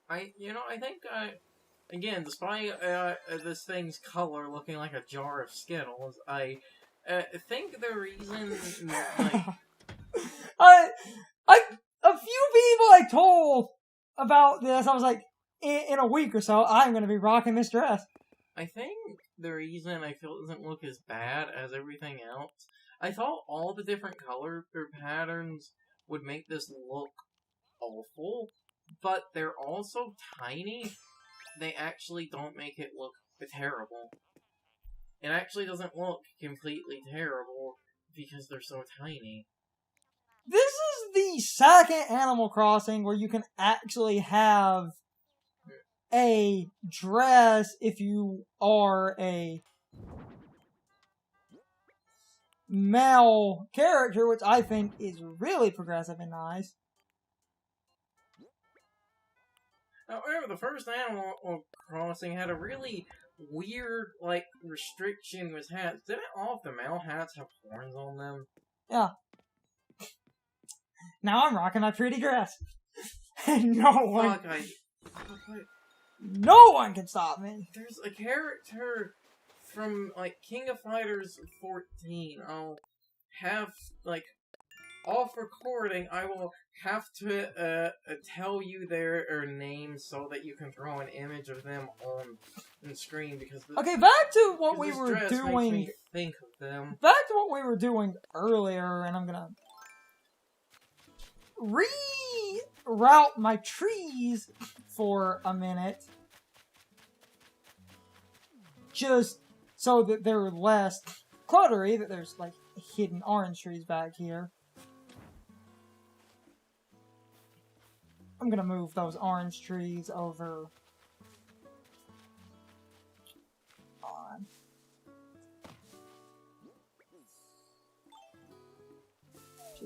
I think, again, despite this thing's color looking like a jar of Skittles, I think the reason, like... A few people I told about this, I was like, in a week or so, I'm going to be rocking this dress. I think the reason I feel it doesn't look as bad as everything else, I thought all the different color or patterns would make this look awful, but they're also tiny. They actually don't make it look terrible. It actually doesn't look completely terrible because they're so tiny. This is the second Animal Crossing where you can actually have a dress if you are a male character, which I think is really progressive and nice. However, the first Animal Crossing had a really weird, like, restriction with hats. Didn't all of the male hats have horns on them? Yeah. Now I'm rocking my pretty dress. And no one can stop me. There's a character from, like, King of Fighters 14. I'll have, like, off recording, I will have to tell you their names so that you can throw an image of them on the screen, because okay, back to what we were doing. Makes me think of them. Back to what we were doing earlier, and I'm gonna reroute my trees for a minute, just so that they're less cluttery. That there's like hidden orange trees back here. I'm gonna move those orange trees over on.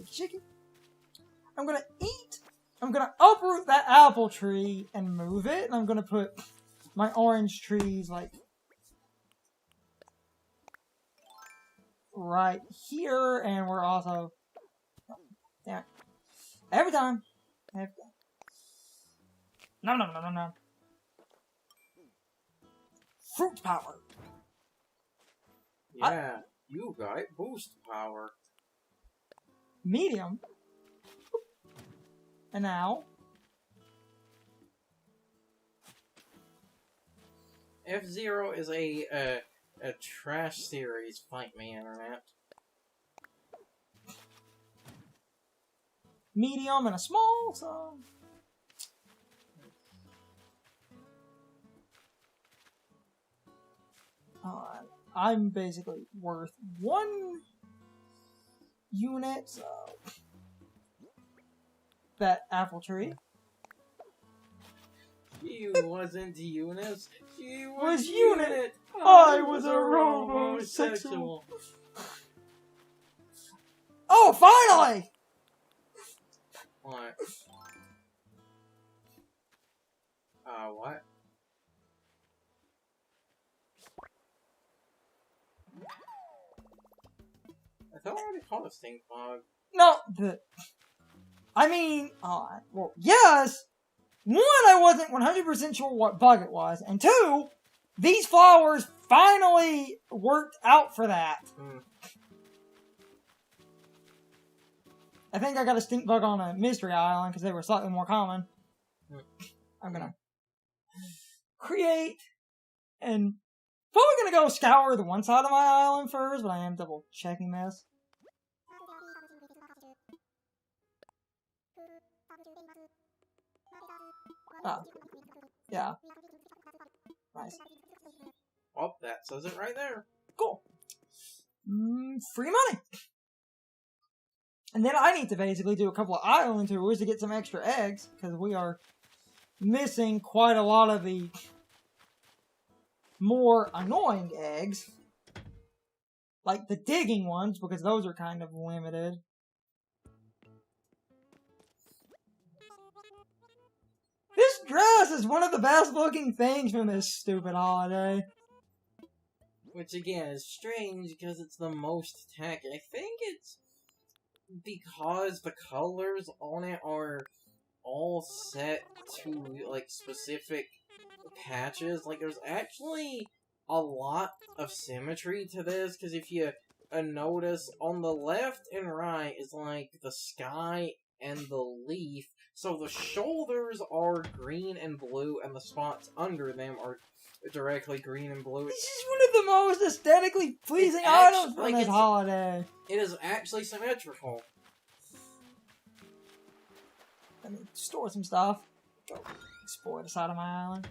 Chicky. I'm gonna uproot that apple tree and move it, and I'm gonna put my orange trees like right here, and we're also there. Every time. No. Fruit power. Yeah, you got boost power. Medium. And now. F-Zero is a trash series. Fight me, internet. Medium and a small, so. I'm basically worth 1 unit, so. That apple tree. She wasn't Eunice. She was Unit. I was a robosexual. Oh, finally! What? What? I thought I already called a stink bug. No, well, yes! 1, I wasn't 100% sure what bug it was, and 2, these flowers finally worked out for that. I think I got a stink bug on a mystery island because they were slightly more common. I'm gonna create and probably gonna go scour the one side of my island first, but I am double checking this. Oh. Yeah. Nice. Oh, that says it right there. Cool. Free money. And then I need to basically do a couple of island tours to get some extra eggs, because we are missing quite a lot of the more annoying eggs. Like the digging ones, because those are kind of limited. This dress is one of the best looking things from this stupid holiday. Which again is strange because it's the most tacky. I think it's because the colors on it are all set to, like, specific patches. Like, there's actually a lot of symmetry to this, because if you notice, on the left and right is, like, the sky and the leaf, so the shoulders are green and blue, and the spots under them are directly green and blue. This is one of the most aesthetically pleasing items from this holiday. It is actually symmetrical. Let me store some stuff. Go explore the side of my island.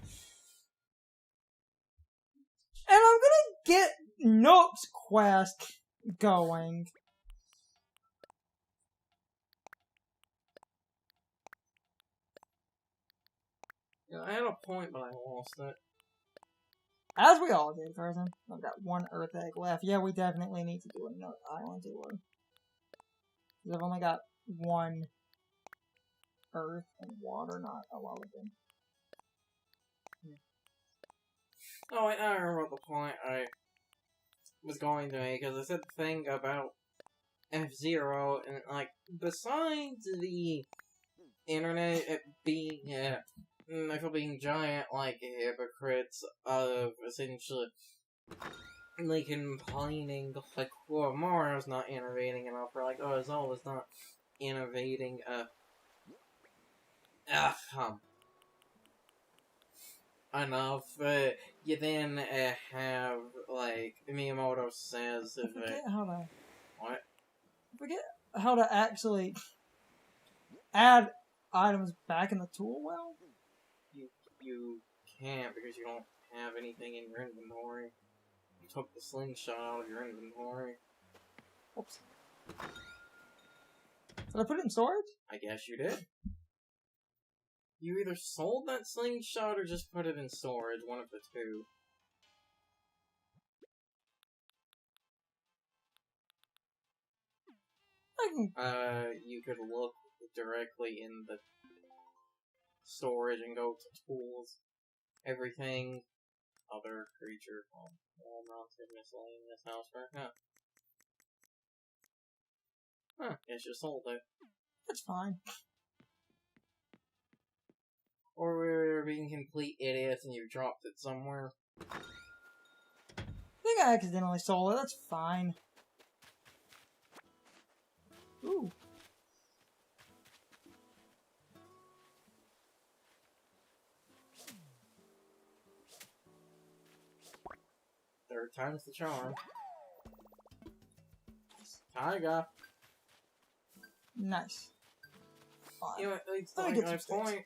And I'm gonna get Nook's quest going. Yeah, I had a point, but I lost it. As we all did, person. I've got one Earth egg left. Yeah, we definitely need to do another island tour. Because I've only got one Earth and water, not a lot of them. Oh, wait, I remember the point I was going to make, because I said the thing about F-Zero, and, like, besides the internet being, being giant, like, hypocrites of essentially, like, complaining, like, well, Mario's not innovating enough, or like, oh, Zelda's not innovating, enough, you then, have, like, Miyamoto says, I forget how to... What? I forget how to actually add items back in the tool well. You can't, because you don't have anything in your inventory. You took the slingshot out of your inventory. Oops. Did I put it in storage? I guess you did. You either sold that slingshot or just put it in storage, one of the two. You could look directly in the storage and go to tools. Everything, other creature, all nonsense miscellaneous house right now. Huh, guess you sold it. That's fine. Or we were being complete idiots and you dropped it somewhere. I think I accidentally sold it, that's fine. Ooh. Third time's the charm. Taiga. Nice. You know, it's like my point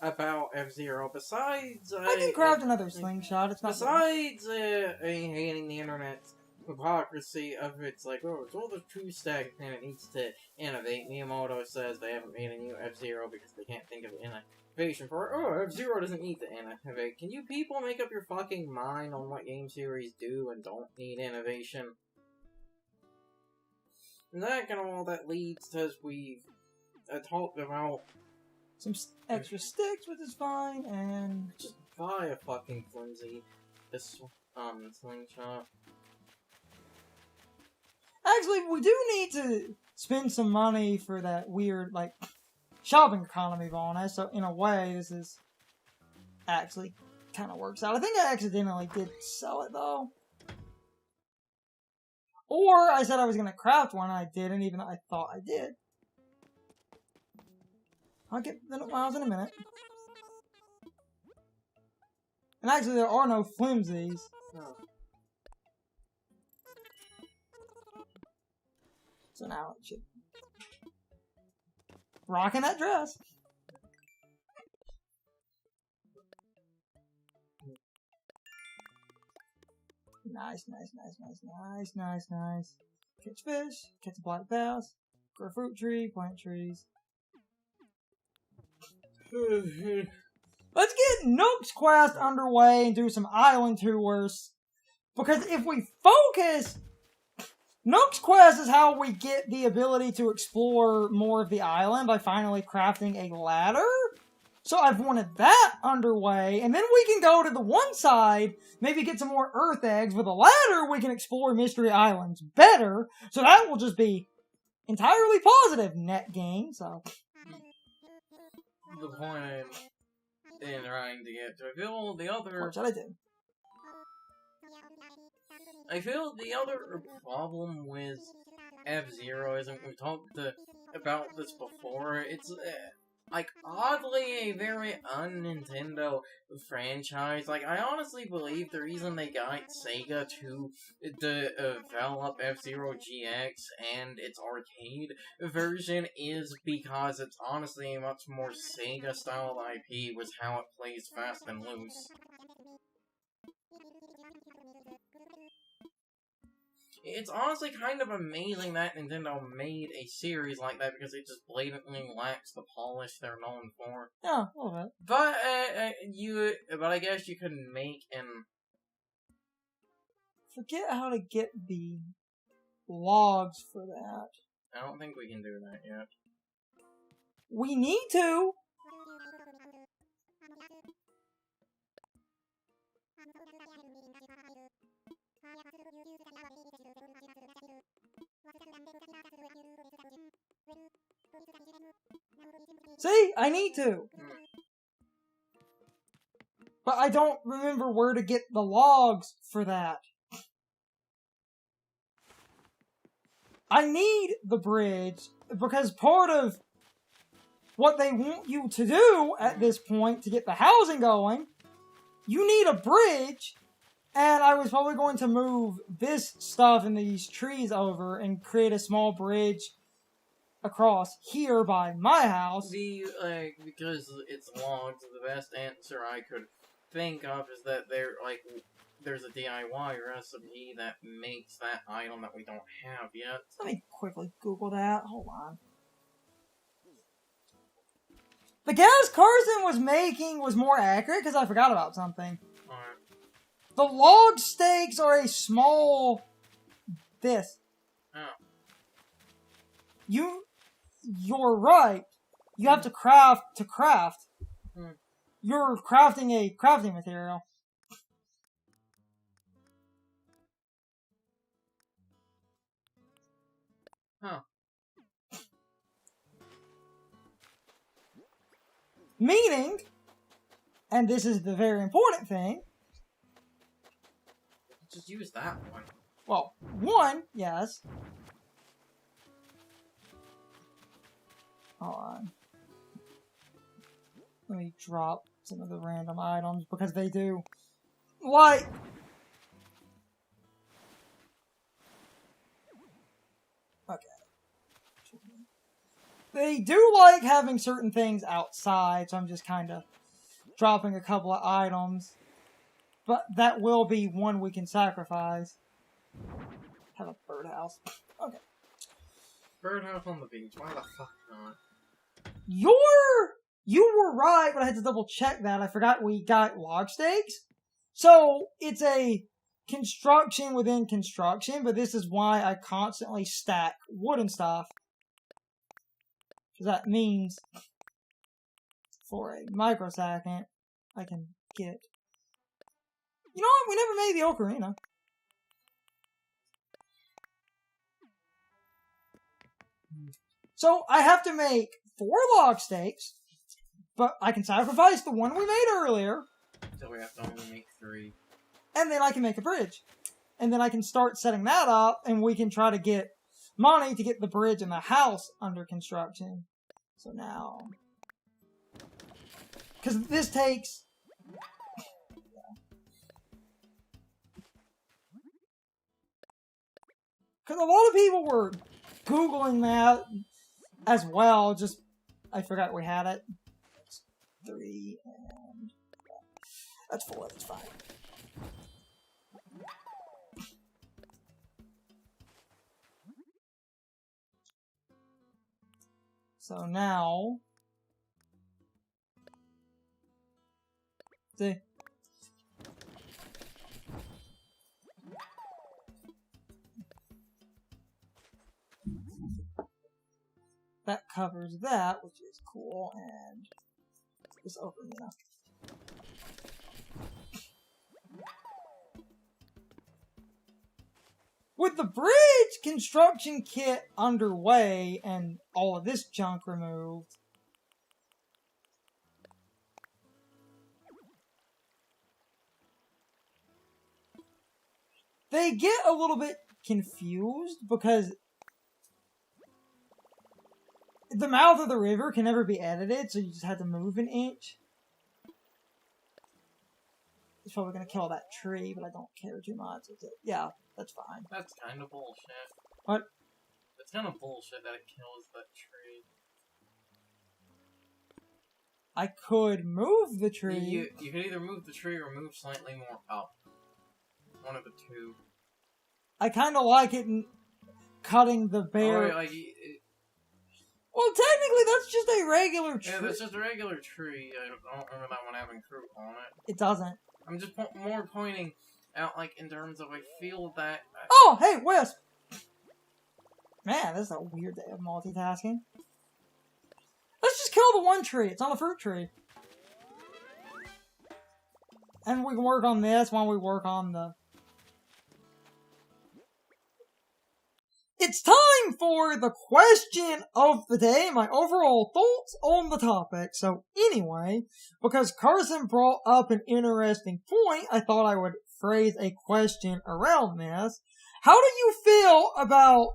about F-Zero. Besides, I can craft another slingshot. It's not. Besides, hating the internet's hypocrisy of it's like, oh, it's all the true stack and it needs to innovate. Miyamoto says they haven't made a new F-Zero because they can't think of innovation for it. Oh, F-Zero doesn't need to innovate. Can you people make up your fucking mind on what game series do and don't need innovation? And that kind of all that leads to, as we've talked about, some extra sticks, which is fine, and just buy a fucking flimsy slingshot. Actually, we do need to spend some money for that weird, like, shopping economy bonus, so in a way, this is actually kind of works out. I think I accidentally did sell it, though. Or I said I was going to craft one, and I didn't, even though I thought I did. I'll get the miles in a minute. And actually, there are no flimsies. Oh. So now it should... Rocking that dress. Nice, nice, nice, nice, nice, nice, nice. Catch fish, catch a black bass, grow a fruit tree, plant trees. Let's get Nook's quest underway and do some island tours. Because if we focus, Nook's quest is how we get the ability to explore more of the island by finally crafting a ladder. So I've wanted that underway, and then we can go to the one side, maybe get some more Earth eggs. With a ladder, we can explore Mystery Islands better. So that will just be entirely positive net gain. So the point in trying to get to. I feel the other... What should I do? I feel the other problem with F-Zero is, and we talked about this before, it's, like, oddly a very un-Nintendo franchise. Like, I honestly believe the reason they got Sega to develop F-Zero GX and its arcade version is because it's honestly a much more Sega-style IP with how it plays fast and loose. It's honestly kind of amazing that Nintendo made a series like that because it just blatantly lacks the polish they're known for. Yeah, a little bit. But but I guess you could make an... Forget how to get the logs for that. I don't think we can do that yet. We need to! See? I need to! But I don't remember where to get the logs for that. I need the bridge, because part of what they want you to do at this point to get the housing going, you need a bridge, and I was probably going to move this stuff and these trees over and create a small bridge across here by my house. Because it's logs, the best answer I could think of is that there's a DIY recipe that makes that item that we don't have yet. Let me quickly Google that. Hold on. The gas Carson was making was more accurate because I forgot about something. Alright. The log stakes are a small... this. Oh. You're right. You have to craft to craft. Hmm. You're crafting a crafting material. Huh. Meaning, and this is the very important thing. Just use that one. Well, one, yes. Hold on. Let me drop some of the random items because they do like... Okay. They do like having certain things outside, so I'm just kind of dropping a couple of items. But that will be one we can sacrifice. Have a birdhouse. Okay. Birdhouse on the beach. Why the fuck not? You were right, but I had to double check that. I forgot we got log stakes. So, it's a construction within construction, but this is why I constantly stack wooden stuff. Because that means, for a microsecond, I can get... You know what? We never made the ocarina. So, I have to make 4 log stakes, but I can sacrifice the one we made earlier. So we have to only make 3. And then I can make a bridge. And then I can start setting that up, and we can try to get money to get the bridge and the house under construction. So now... Because this takes... Because a lot of people were Googling that as well, just... I forgot we had it. That's 3, and... That's 4, that's fine. So now... See? That covers that, which is cool, and this ocarina. With the bridge construction kit underway and all of this junk removed, they get a little bit confused because the mouth of the river can never be edited, so you just have to move an inch. It's probably going to kill that tree, but I don't care too much. Yeah, that's fine. That's kind of bullshit. What? It's kind of bullshit that it kills that tree. I could move the tree. You could either move the tree or move slightly more up. One of the two. I kind of like it cutting the bear. Oh, Well, technically, that's just a regular tree. Yeah, that's just a regular tree. I don't remember that one having fruit on it. It doesn't. I'm just more pointing out, like, in terms of, I feel that... Oh, hey, Wisp! Man, this is a weird day of multitasking. Let's just kill the one tree. It's on a fruit tree. And we can work on this while we work on the... It's time for the question of the day, my overall thoughts on the topic. So anyway, because Carson brought up an interesting point, I thought I would phrase a question around this. How do you feel about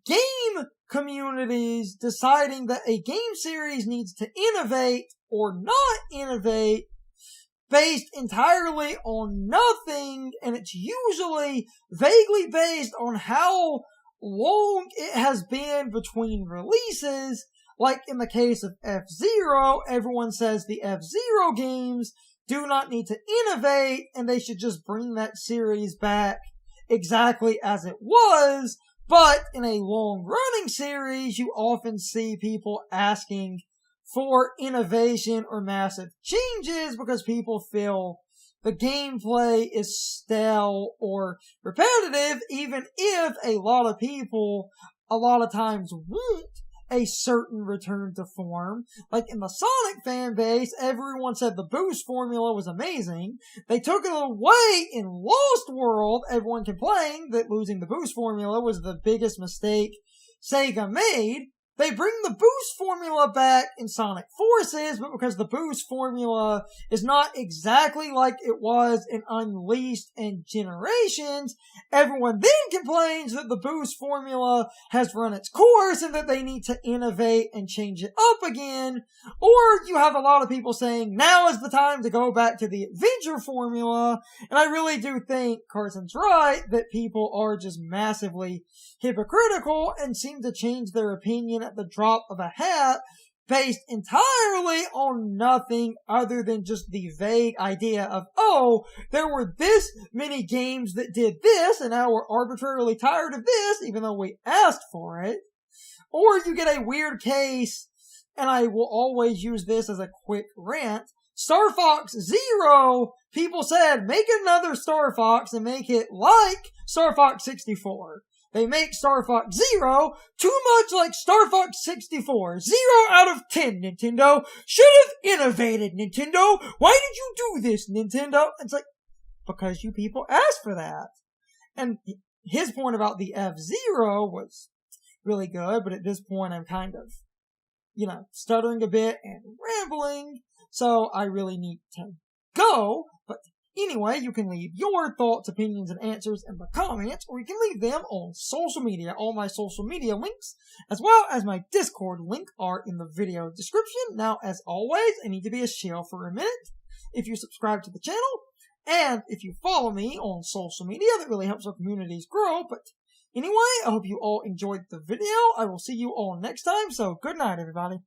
game communities deciding that a game series needs to innovate or not innovate based entirely on nothing, and it's usually vaguely based on how long it has been between releases? Like in the case of F-Zero, everyone says the F-Zero games do not need to innovate and they should just bring that series back exactly as it was. But in a long-running series, you often see people asking for innovation or massive changes because people feel the gameplay is stale or repetitive, even if a lot of people a lot of times want a certain return to form. Like in the Sonic fan base, everyone said the boost formula was amazing. They took it away in Lost World. Everyone complained that losing the boost formula was the biggest mistake Sega made. They bring the boost formula back in Sonic Forces, but because the boost formula is not exactly like it was in Unleashed and Generations, everyone then complains that the boost formula has run its course and that they need to innovate and change it up again. Or you have a lot of people saying, now is the time to go back to the adventure formula. And I really do think Carson's right that people are just massively hypocritical and seem to change their opinion at the drop of a hat based entirely on nothing other than just the vague idea of, oh, there were this many games that did this and now we're arbitrarily tired of this even though we asked for it. Or you get a weird case, and I will always use this as a quick rant, Star Fox Zero, people said make another Star Fox and make it like Star Fox 64. They make Star Fox Zero too much like Star Fox 64. 0 out of 10, Nintendo. Should have innovated, Nintendo. Why did you do this, Nintendo? It's like, because you people asked for that. And his point about the F-Zero was really good, but at this point I'm kind of, stuttering a bit and rambling, so I really need to go. But anyway, you can leave your thoughts, opinions, and answers in the comments, or you can leave them on social media. All my social media links, as well as my Discord link, are in the video description. Now, as always, I need to be a shill for a minute. If you subscribe to the channel, and if you follow me on social media, that really helps our communities grow. But anyway, I hope you all enjoyed the video. I will see you all next time, so good night, everybody.